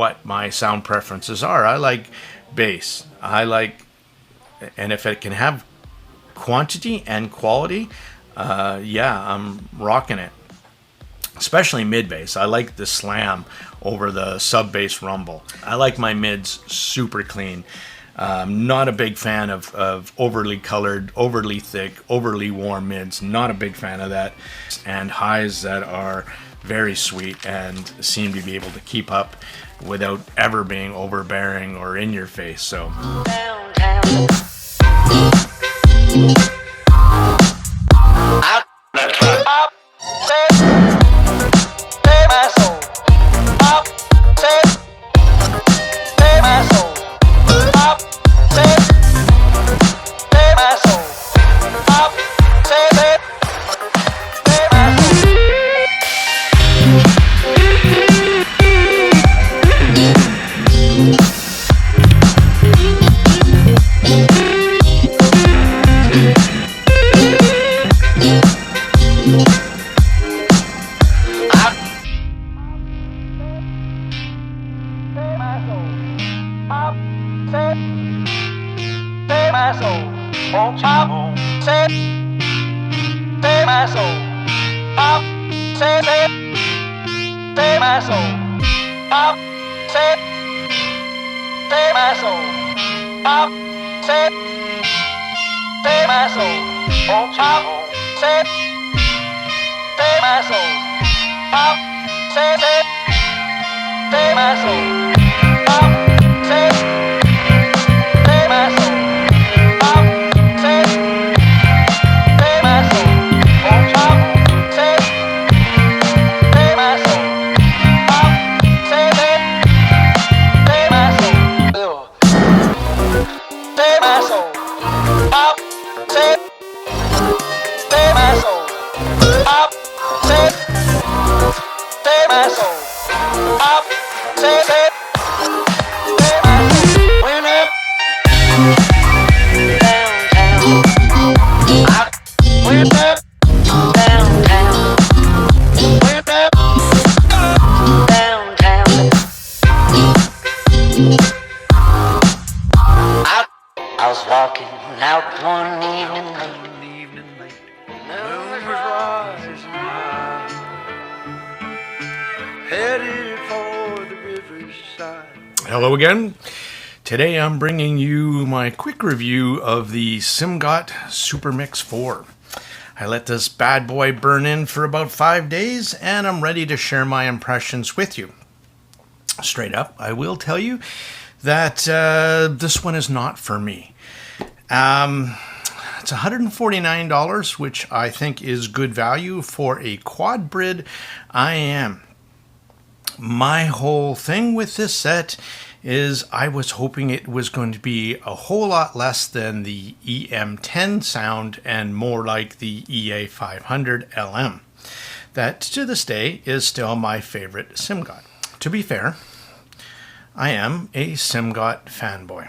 what my sound preferences are. I like bass. And if it can have quantity and quality, yeah, I'm rocking it. Especially mid bass. I like the slam over the sub bass rumble. I like my mids super clean. Not a big fan of overly colored, overly thick, overly warm mids. Not a big fan of that. And highs that are very sweet and seem to be able to keep up without ever being overbearing or in your face. So. Hello again. Today I'm bringing you my quick review of the Simgot SUPERMIX4. I let this bad boy burn in for about 5 days and I'm ready to share my impressions with you. Straight up, I will tell you that this one is not for me. It's $149, which I think is good value for a QUADBRID IM. My whole thing with this set is I was hoping it was going to be a whole lot less than the EM10 sound and more like the EA500 LM. That to this day is still my favorite Simgot. To be fair, I am a Simgot fanboy.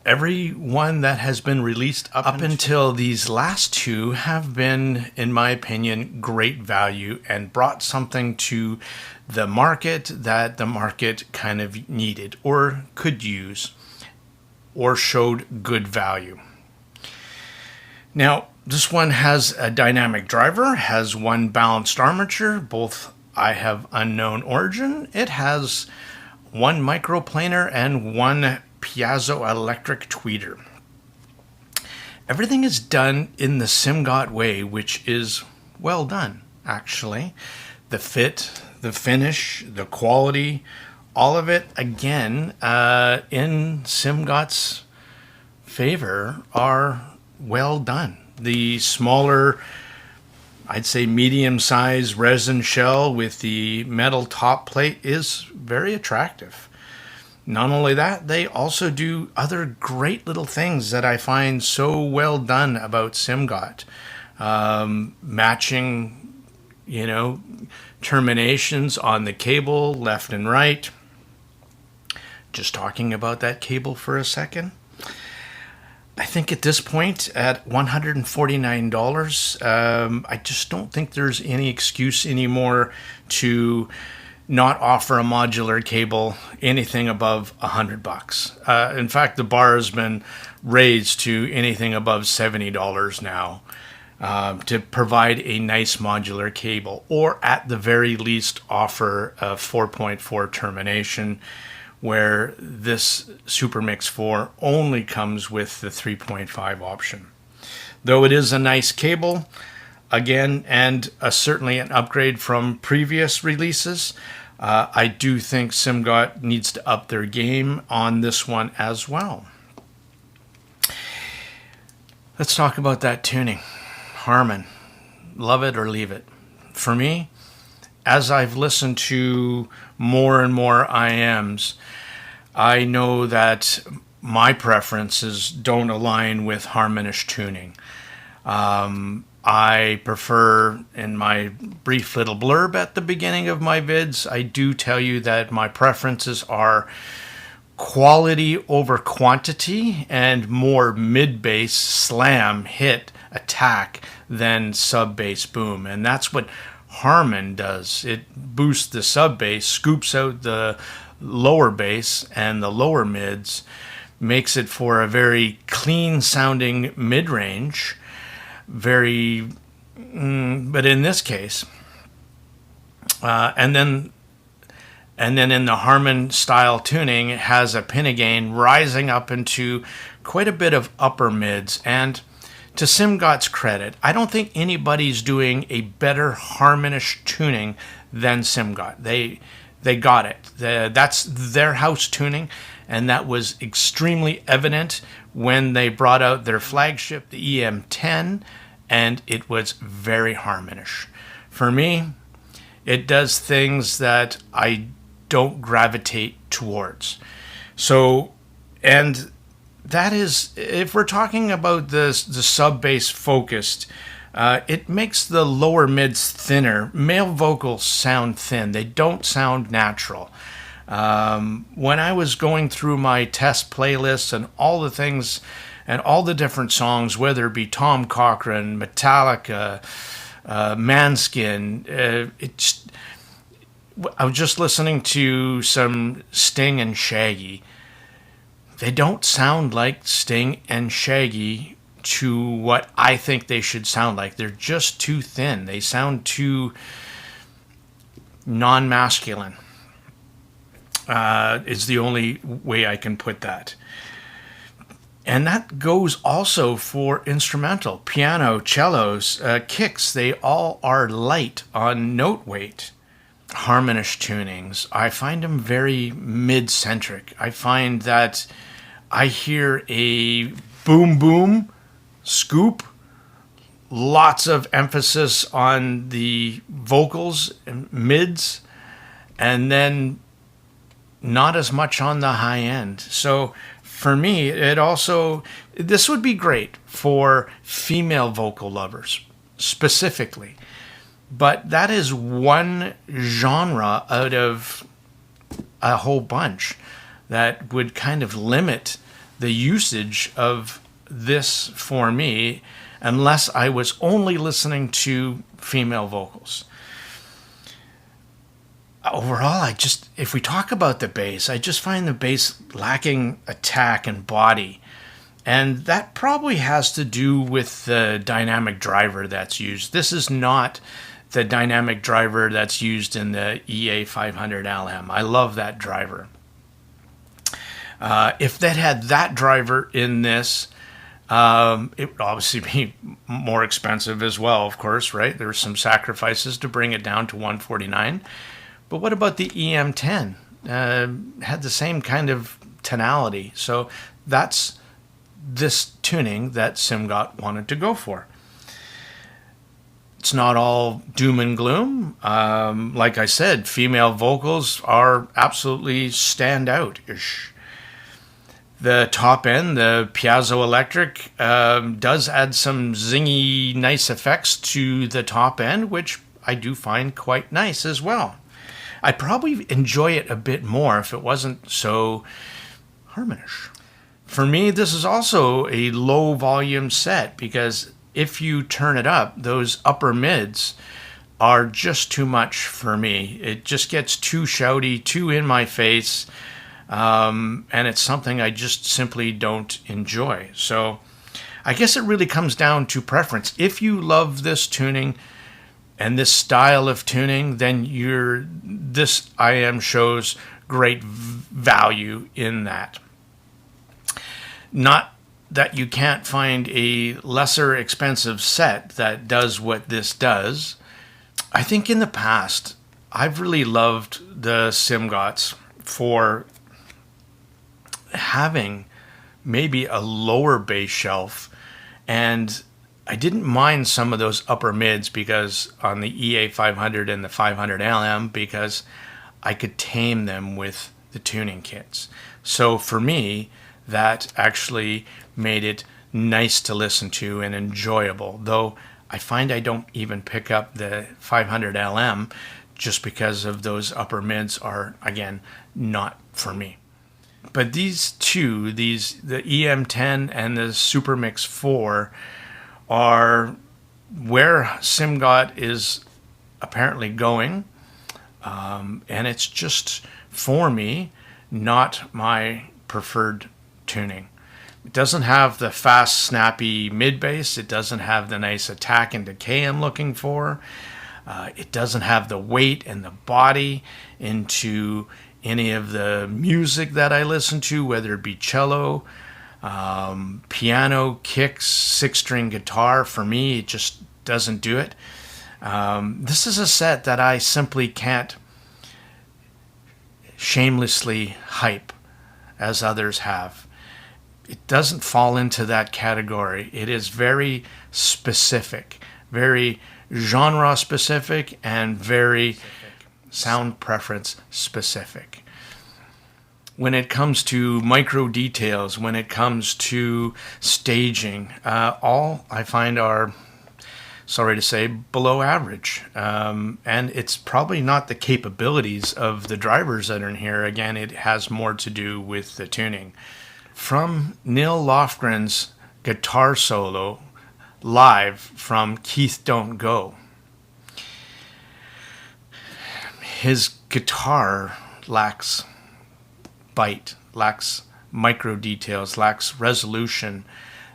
Every one that has been released up until these last two have been, in my opinion, great value and brought something to the market that the market kind of needed or could use or showed good value. Now, this one has a dynamic driver, has one balanced armature, both I have unknown origin. It has one microplanar and one piezoelectric tweeter. Everything is done in the Simgot way, which is well done, actually. The fit, the finish, the quality, all of it, again, in Simgot's favor, are well done. The smaller, I'd say medium-sized resin shell with the metal top plate is very attractive. Not only that, they also do other great little things that I find so well done about Simgot. Matching, terminations on the cable left and right. Just talking about that cable for a second. I think at this point, at $149, I just don't think there's any excuse anymore to not offer a modular cable anything above $100. In fact, the bar has been raised to anything above $70 now to provide a nice modular cable, or at the very least offer a 4.4 termination, where this SUPERMIX4 only comes with the 3.5 option. Though it is a nice cable, again, and certainly an upgrade from previous releases, I do think Simgot needs to up their game on this one as well. Let's talk about that tuning. Harman, love it or leave it. For me, as I've listened to more and more IMs, I know that my preferences don't align with Harmanish tuning. I prefer, in my brief little blurb at the beginning of my vids, I do tell you that my preferences are quality over quantity and more mid-bass slam hit attack than sub-bass boom. And that's what Harman does. It boosts the sub-bass, scoops out the lower bass and the lower mids, makes it for a very clean sounding mid-range, very, but in this case, and then in the Harman style tuning, it has a pin gain rising up into quite a bit of upper mids. And to Simgot's credit, I don't think anybody's doing a better Harmanish tuning than Simgot. They got it. That's their house tuning, and that was extremely evident when they brought out their flagship, the EM10, and it was very Harmanish. For me, it does things that I don't gravitate towards. So, and that is, if we're talking about the sub-bass focused, it makes the lower mids thinner. Male vocals sound thin. They don't sound natural. When I was going through my test playlists and all the things and all the different songs, whether it be Tom Cochrane, Metallica, Manskin, I was just listening to some Sting and Shaggy. They don't sound like Sting and Shaggy to what I think they should sound like. They're just too thin. They sound too non-masculine. Is the only way I can put that. And that goes also for instrumental. Piano, cellos, kicks, they all are light on note weight. Harmanish tunings, I find them very mid-centric. I find that I hear a boom boom, scoop, lots of emphasis on the vocals and mids, and then not as much on the high end. So for me, this would be great for female vocal lovers specifically. But that is one genre out of a whole bunch that would kind of limit the usage of this for me, unless I was only listening to female vocals. Overall, if we talk about the bass, I just find the bass lacking attack and body. And that probably has to do with the dynamic driver that's used. This is not the dynamic driver that's used in the EA500LM. I love that driver. If that had that driver in this, it would obviously be more expensive as well, of course, right? There's some sacrifices to bring it down to $149. But what about the EM10? Had the same kind of tonality. So that's this tuning that Simgot wanted to go for. It's not all doom and gloom. Like I said, female vocals are absolutely standout-ish. The top end, the piezoelectric, does add some zingy, nice effects to the top end, which I do find quite nice as well. I'd probably enjoy it a bit more if it wasn't so Harmanish. For me, this is also a low volume set because if you turn it up, those upper mids are just too much for me. It just gets too shouty, too in my face, and it's something I just simply don't enjoy. So I guess it really comes down to preference. If you love this tuning and this style of tuning, then this IM shows great value in that. Not that you can't find a lesser expensive set that does what this does. I think in the past, I've really loved the Simgots for having maybe a lower bass shelf, and I didn't mind some of those upper mids because on the EA 500 and the 500 LM, because I could tame them with the tuning kits. So for me, that actually made it nice to listen to and enjoyable, though I find I don't even pick up the 500 LM just because of those upper mids are, again, not for me. But these two, the EM10 and the SUPERMIX4, are where Simgot is apparently going. And it's just, for me, not my preferred tuning. It doesn't have the fast, snappy mid bass. It doesn't have the nice attack and decay I'm looking for. It doesn't have the weight and the body into any of the music that I listen to, whether it be cello, piano, kicks, six-string guitar. For me, it just doesn't do it. This is a set that I simply can't shamelessly hype as others have. It doesn't fall into that category. It is very specific, very genre specific, and very sound preference specific. When it comes to micro details, when it comes to staging, all I find are, sorry to say, below average. And it's probably not the capabilities of the drivers that are in here. Again, it has more to do with the tuning. From Neil Lofgren's guitar solo live from Keith Don't Go, his guitar lacks bite, lacks micro details, lacks resolution.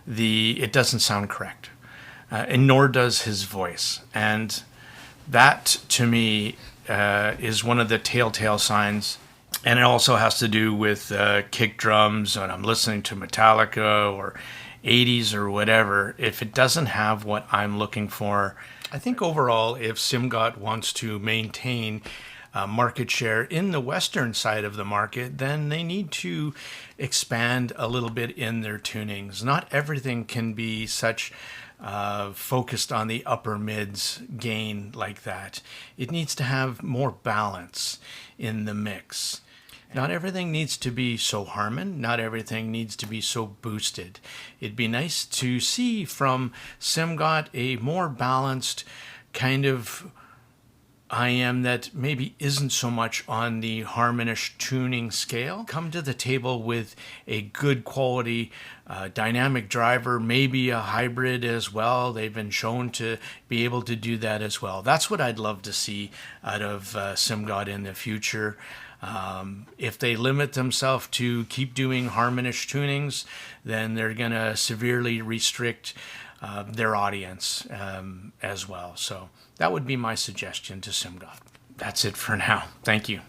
It doesn't sound correct, and nor does his voice. And that, to me, is one of the telltale signs. And it also has to do with kick drums, and I'm listening to Metallica or 80s or whatever. If it doesn't have what I'm looking for, I think overall, if Simgot wants to maintain market share in the Western side of the market, then they need to expand a little bit in their tunings. Not everything can be such focused on the upper mids gain like that. It needs to have more balance in the mix. Not everything needs to be so Harman. Not everything needs to be so boosted. It'd be nice to see from Simgot a more balanced kind of IM that maybe isn't so much on the Harmanish tuning scale. Come to the table with a good quality dynamic driver, maybe a hybrid as well. They've been shown to be able to do that as well. That's what I'd love to see out of Simgot in the future. If they limit themselves to keep doing Harmanish tunings, then they're going to severely restrict their audience as well. So that would be my suggestion to Simgot. That's it for now. Thank you.